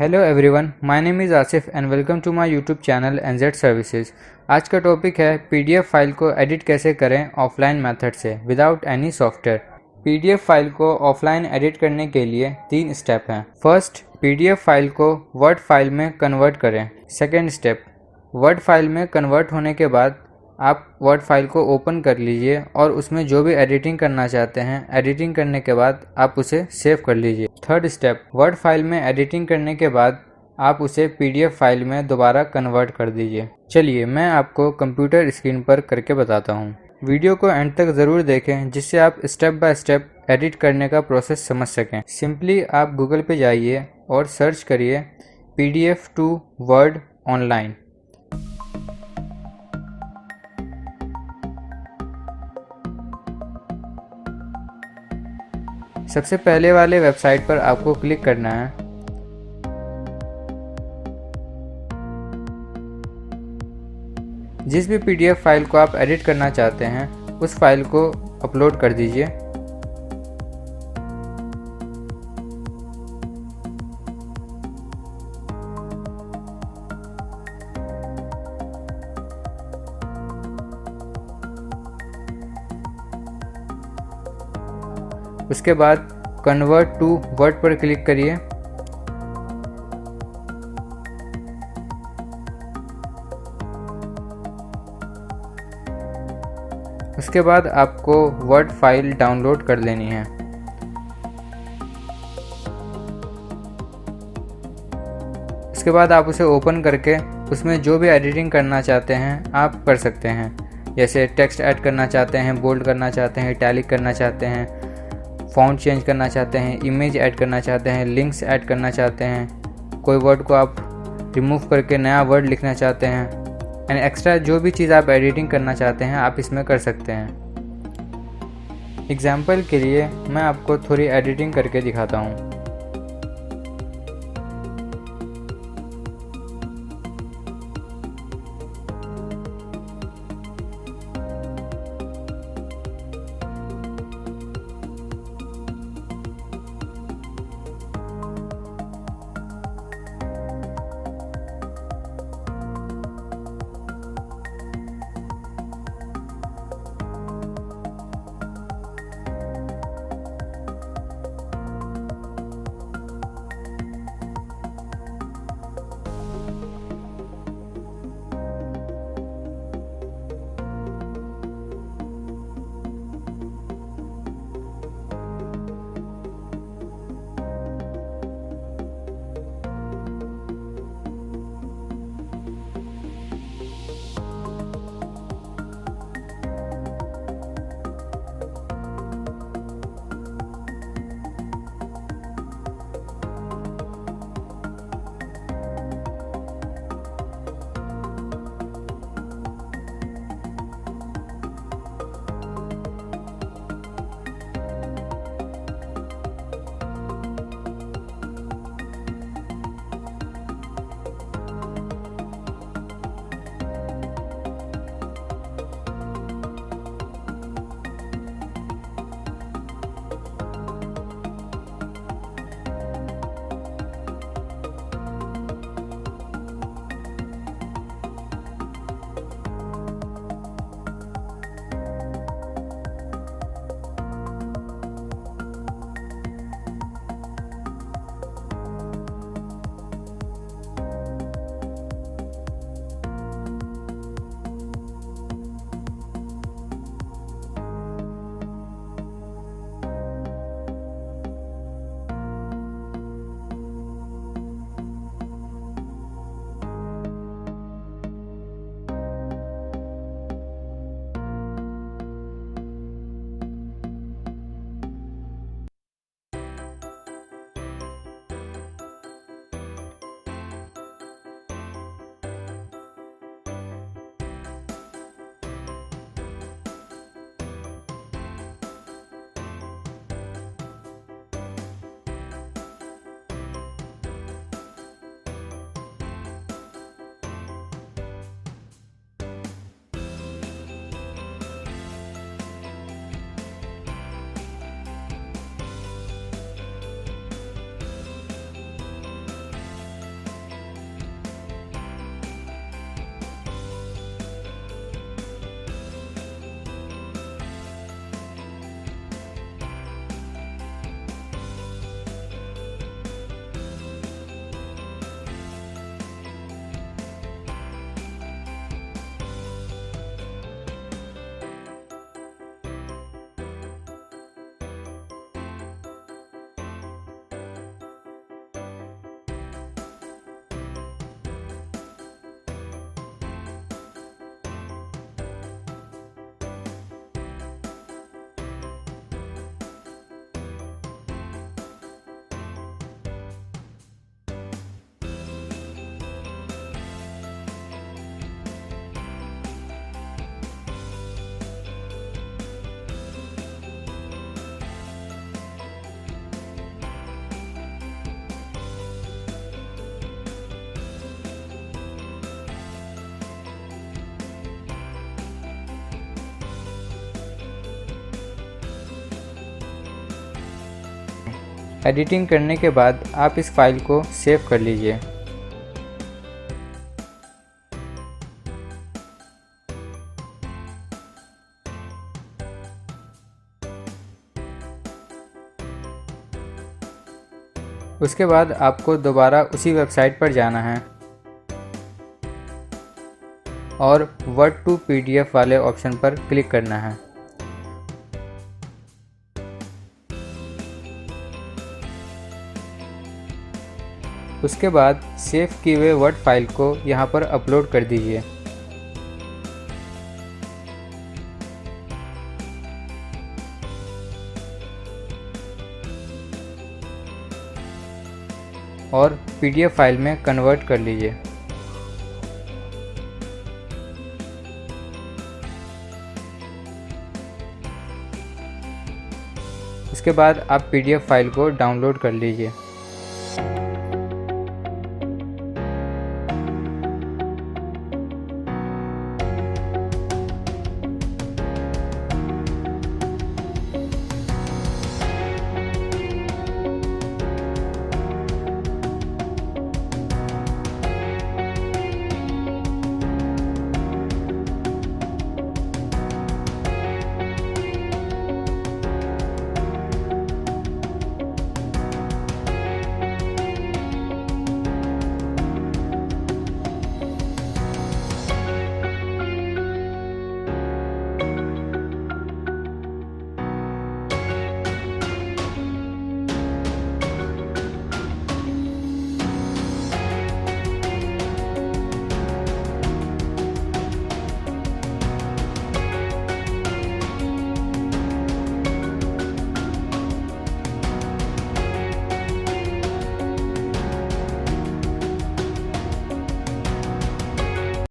Hello everyone, my name is Asif and welcome to my YouTube channel NZ services. आज का topic है PDF file को edit कैसे करें ऑफलाइन मेथड से without any software. PDF file को ऑफलाइन एडिट करने के लिए 3 स्टेप हैं। फर्स्ट, पीडीएफ फाइल को वर्ड फाइल में कन्वर्ट करें। सेकेंड स्टेप, वर्ड फाइल में कन्वर्ट होने के बाद आप वर्ड फाइल को ओपन कर लीजिए और उसमें जो भी एडिटिंग करना चाहते हैं, एडिटिंग करने के बाद आप उसे सेव कर लीजिए। थर्ड स्टेप, वर्ड फाइल में एडिटिंग करने के बाद आप उसे पीडीएफ फाइल में दोबारा कन्वर्ट कर दीजिए। चलिए मैं आपको कंप्यूटर स्क्रीन पर करके बताता हूँ। वीडियो को एंड तक ज़रूर देखें जिससे आप स्टेप बाय स्टेप एडिट करने का प्रोसेस समझ सकें। सिंपली आप गूगल पे जाइए और सर्च करिए PDF टू वर्ड ऑनलाइन। सबसे पहले वाले वेबसाइट पर आपको क्लिक करना है। जिस भी पीडीएफ फाइल को आप एडिट करना चाहते हैं उस फाइल को अपलोड कर दीजिए। उसके बाद कन्वर्ट टू वर्ड पर क्लिक करिए। उसके बाद आपको वर्ड फाइल डाउनलोड कर लेनी है। उसके बाद आप उसे ओपन करके उसमें जो भी एडिटिंग करना चाहते हैं आप कर सकते हैं। जैसे टेक्स्ट ऐड करना चाहते हैं, बोल्ड करना चाहते हैं, इटैलिक करना चाहते हैं, फ़ॉन्ट चेंज करना चाहते हैं, इमेज ऐड करना चाहते हैं, लिंक्स ऐड करना चाहते हैं, कोई वर्ड को आप रिमूव करके नया वर्ड लिखना चाहते हैं, एंड एक्स्ट्रा जो भी चीज़ आप एडिटिंग करना चाहते हैं आप इसमें कर सकते हैं। एग्जाम्पल के लिए मैं आपको थोड़ी एडिटिंग करके दिखाता हूँ। एडिटिंग करने के बाद आप इस फाइल को सेव कर लीजिए। उसके बाद आपको दोबारा उसी वेबसाइट पर जाना है और वर्ड टू पीडीएफ वाले ऑप्शन पर क्लिक करना है। उसके बाद सेव किए हुए वर्ड फाइल को यहाँ पर अपलोड कर दीजिए। और पीडीएफ फाइल में कन्वर्ट कर लीजिए। उसके बाद आप पीडीएफ फाइल को डाउनलोड कर लीजिए।